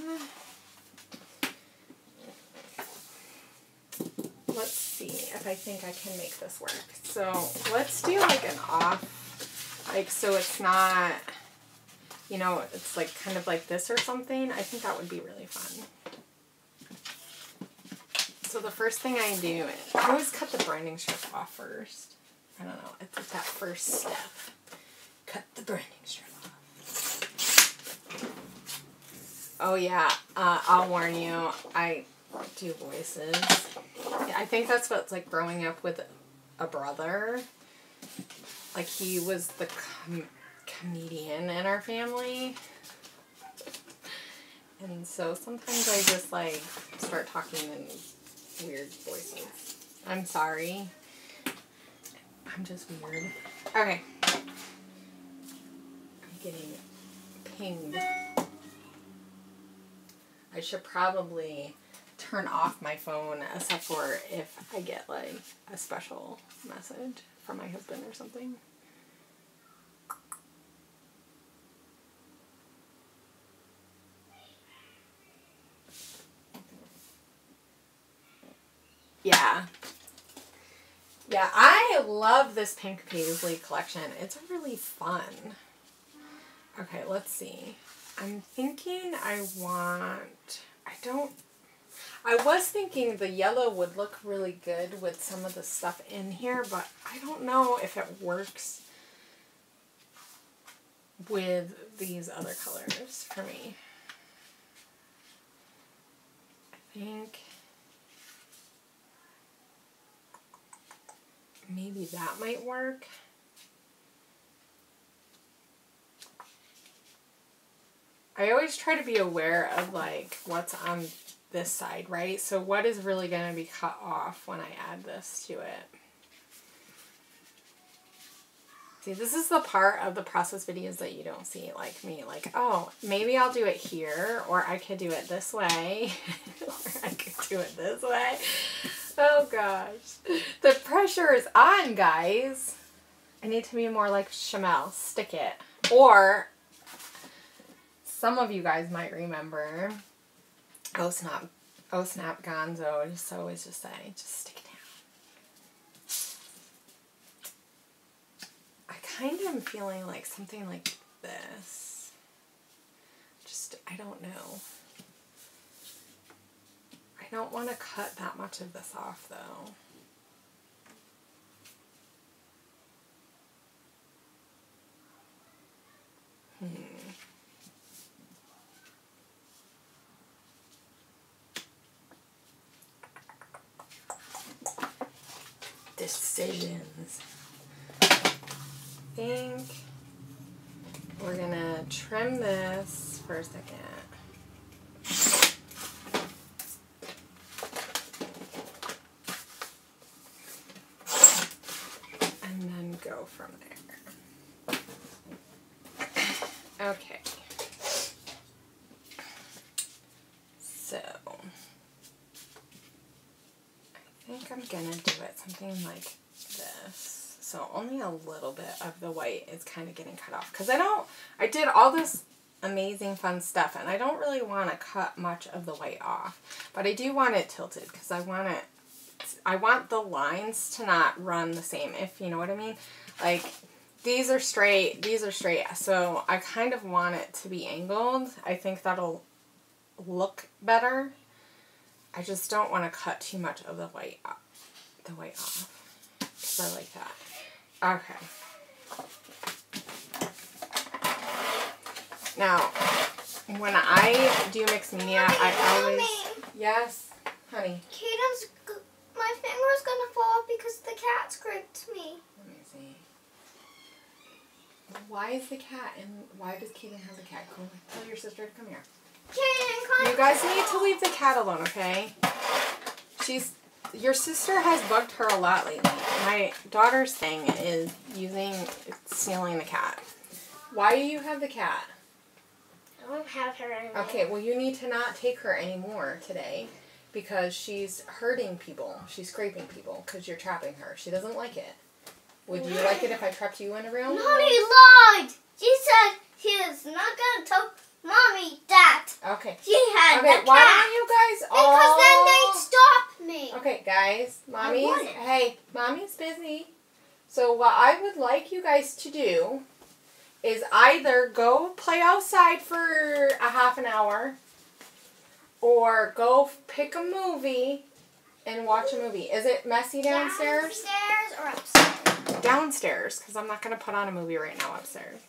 Let's see if I think I can make this work. So let's do like an off, like so it's not, you know, it's like kind of like this or something. I think that would be really fun. So the first thing I do is I always cut the branding strip off first. I don't know, it's like that first step. Cut the branding strip off. Oh yeah, I'll warn you, I do voices. I think that's what's like growing up with a brother. Like he was the comedian in our family. And so sometimes I just like start talking in weird voices. I'm sorry. I'm just weird. Okay. Getting pinged. I should probably turn off my phone except for if I get like a special message from my husband or something. Yeah. Yeah, I love this pink paisley collection. It's really fun. Okay, let's see. I'm thinking I was thinking the yellow would look really good with some of the stuff in here, but I don't know if it works with these other colors for me. I think maybe that might work. I always try to be aware of like what's on this side, right? So what is really going to be cut off when I add this to it? See, this is the part of the process videos that you don't see, like me. Like, oh, maybe I'll do it here, or I could do it this way, or I could do it this way. Oh gosh. The pressure is on, guys. I need to be more like Shamel. Stick it. Or some of you guys might remember, oh snap Gonzo, I just always just say, just stick it down. I kind of am feeling like something like this. Just, I don't know. I don't want to cut that much of this off though. Decisions. I think we're gonna trim this for a second. And then go from there. Okay. So I think I'm gonna do it something like this. So only a little bit of the white is kind of getting cut off. Because I did all this amazing fun stuff and I don't really want to cut much of the white off. But I do want it tilted because I want the lines to not run the same, if you know what I mean. Like these are straight, so I kind of want it to be angled. I think that'll look better. I just don't want to cut too much of the white off, because I like that. Okay. Now, when I do mixed media, I always... Mommy. Yes, honey. My finger's gonna fall off because the cat scraped me. Let me see. Why is the cat and why does Kaden have the cat? Go tell your sister to come here. Kaden, you guys need to leave the cat alone, okay? Your sister has bugged her a lot lately. My daughter's thing is stealing the cat. Why do you have the cat? I don't have her anymore. Okay, well you need to not take her anymore today because she's hurting people. She's scraping people because you're trapping her. She doesn't like it. Would you like it if I trapped you in a room? Mommy lied! She said she is not going to tell Mommy that. Okay. She had a cat. Why don't you guys Because then they'd stop me. Okay, guys. Mommy's busy. So what I would like you guys to do is either go play outside for a half an hour or go pick a movie and watch a movie. Is it messy downstairs? Downstairs or upstairs? Downstairs, because I'm not going to put on a movie right now upstairs.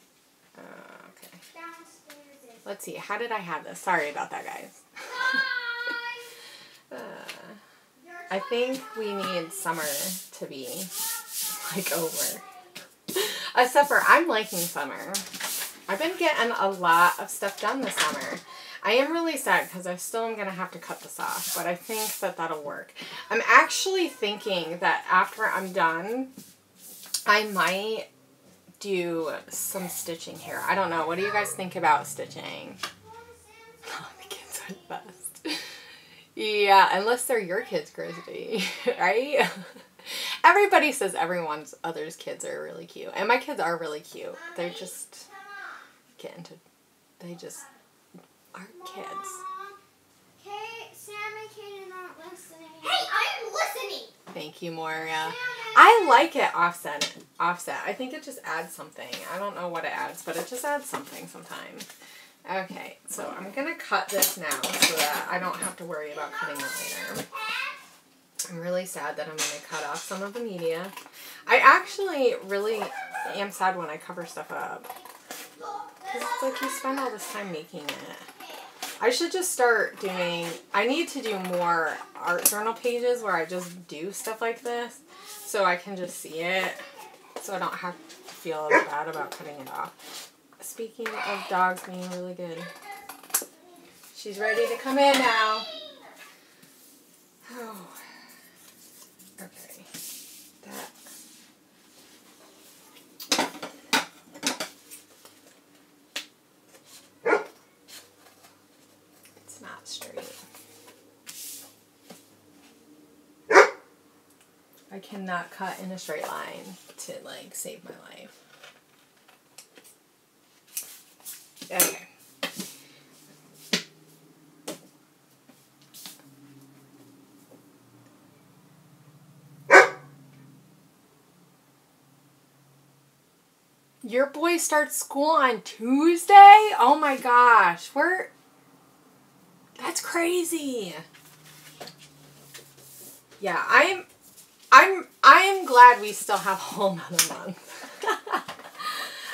Okay. Downstairs. Let's see. How did I have this? Sorry about that, guys. I think we need summer to be, like, over. Except for I'm liking summer. I've been getting a lot of stuff done this summer. I am really sad because I still am going to have to cut this off, but I think that that'll work. I'm actually thinking that after I'm done, I might do some stitching here. I don't know. What do you guys think about stitching? Oh, the kids are the best. Yeah, unless they're your kids, Christy, right? Everybody says others' kids are really cute. And my kids are really cute. They're just they just are kids. Sam and Kaden aren't listening. Hey, I'm listening! Thank you, Moria. I like it offset. I think it just adds something. I don't know what it adds, but it just adds something sometimes. Okay, so I'm going to cut this now so that I don't have to worry about cutting it later. I'm really sad that I'm going to cut off some of the media. I actually really am sad when I cover stuff up. Because it's like you spend all this time making it. I should just start doing... I need to do more art journal pages where I just do stuff like this so I can just see it. So I don't have to feel bad about cutting it off. Speaking of dogs being really good. She's ready to come in now. Oh. Okay. That. It's not straight. I cannot cut in a straight line to like save my life. Okay. Your boy starts school on Tuesday? Oh my gosh. That's crazy. Yeah, I am glad we still have a whole nother month.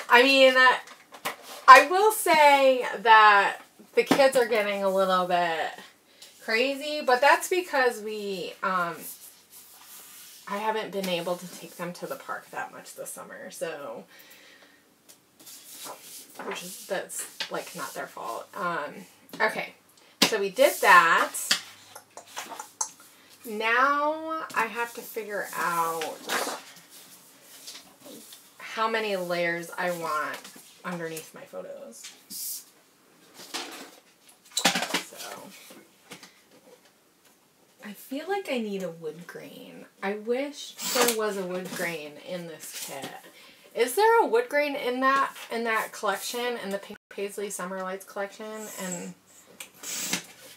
I mean, I will say that the kids are getting a little bit crazy, but that's because I haven't been able to take them to the park that much this summer, so that's like not their fault. Okay, so we did that. Now I have to figure out how many layers I want underneath my photos. So I feel like I need a wood grain. I wish there was a wood grain in this kit. Is there a wood grain in that collection, in the Pink Paisley Summer Lights collection? And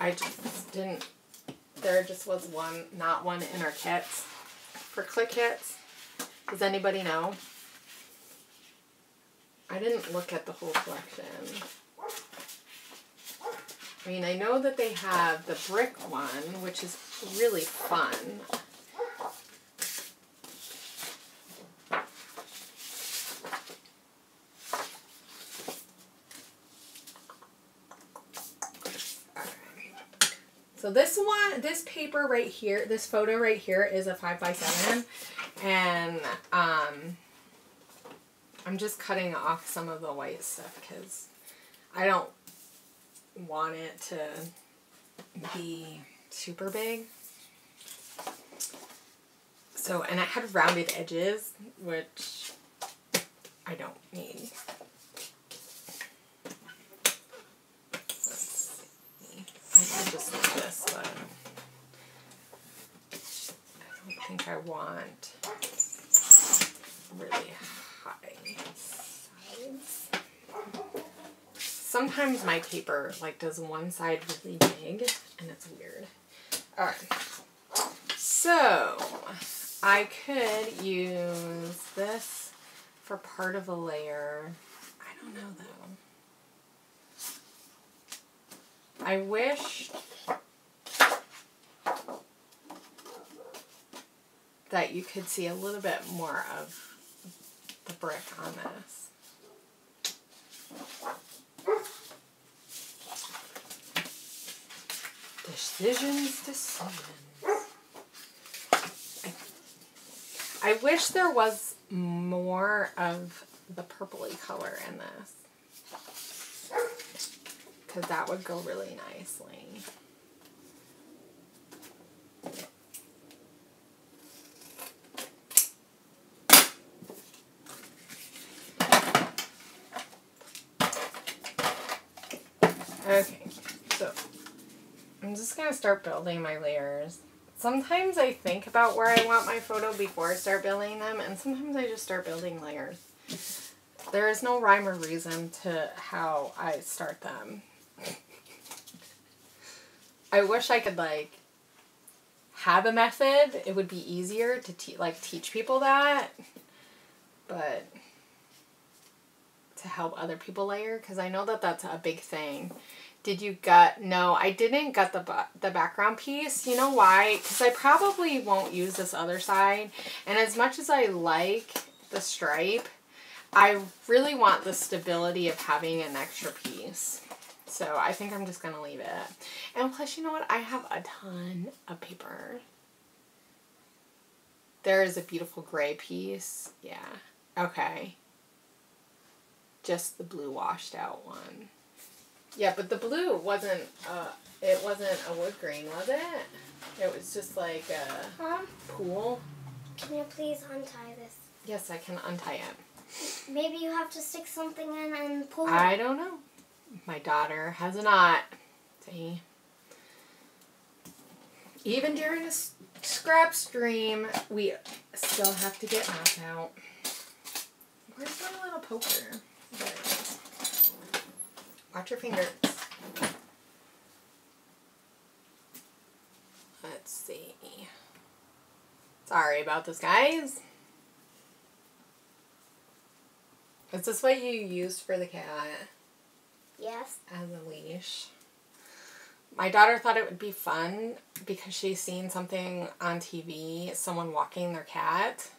I just didn't. There just was not one in our kits for click kits. Does anybody know? I didn't look at the whole collection. I mean, I know that they have the brick one, which is really fun. So this paper right here, this photo right here is a 5x7, and I'm just cutting off some of the white stuff because I don't want it to be super big. So, and it had rounded edges, which I don't need. I could just do this, but I don't think I want really high sides. Sometimes my paper like does one side really big and it's weird. Alright, so I could use this for part of a layer. I don't know though. I wish that you could see a little bit more of the brick on this. Decisions. I wish there was more of the purpley color in this, because that would go really nicely. Okay, so I'm just going to start building my layers. Sometimes I think about where I want my photo before I start building them, and sometimes I just start building layers. There is no rhyme or reason to how I start them. I wish I could like have a method. It would be easier to teach people that, but to help other people layer, because I know that that's a big thing. Did you gut? No, I didn't gut the background piece. You know why? Because I probably won't use this other side. And as much as I like the stripe, I really want the stability of having an extra piece. So I think I'm just going to leave it. And plus, you know what? I have a ton of paper. There is a beautiful gray piece. Yeah. Okay. Just the blue washed out one. Yeah, but the blue wasn't, it wasn't a wood grain, was it? It was just like a Mom, pool. can you please untie this? Yes, I can untie it. Maybe you have to stick something in and pull it. I don't know. My daughter has a knot. See? Even during a scrap stream, we still have to get knots out. Where's my little poker? There it is. Watch your fingers. Let's see. Sorry about this, guys. Is this what you used for the cat? Yes. As a leash. My daughter thought it would be fun because she's seen something on TV, someone walking their cat,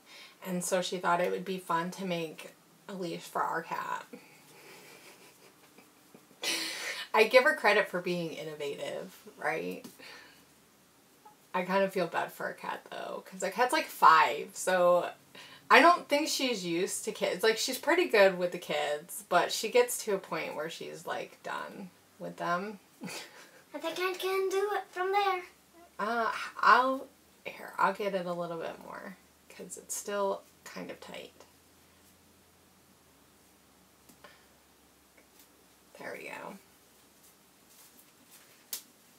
and so she thought it would be fun to make a leash for our cat. I give her credit for being innovative, right? I kind of feel bad for our cat, though, because our cat's like 5, so I don't think she's used to kids. Like, she's pretty good with the kids, but she gets to a point where she's, like, done with them. I think I can do it from there. I'll get it a little bit more, because it's still kind of tight. There we go.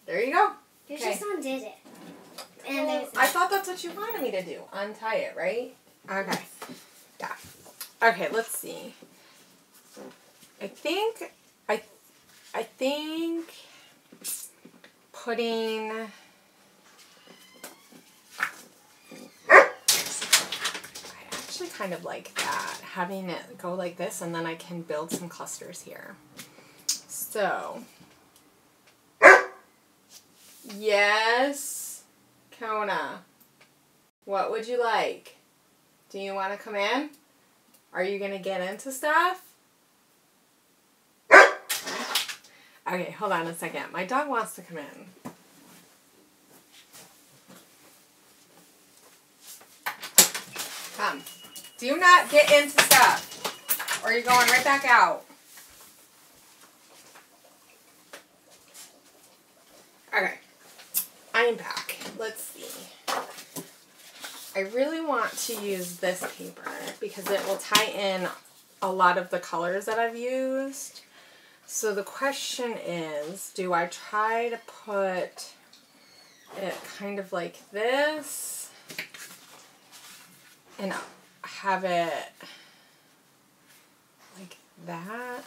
There you go. You Okay. just undid it. And Well, I thought that's what you wanted me to do. Untie it, right? Okay. Yeah. Okay, let's see. I think putting I actually kind of like that, having it go like this, and then I can build some clusters here. So, yes, Kona, what would you like? Do you want to come in? Are you going to get into stuff? Okay, hold on a second. My dog wants to come in. Come. Do not get into stuff, or you're going right back out. Okay, I am back. Let's see. I really want to use this paper because it will tie in a lot of the colors that I've used. So the question is, do I try to put it kind of like this and have it like that?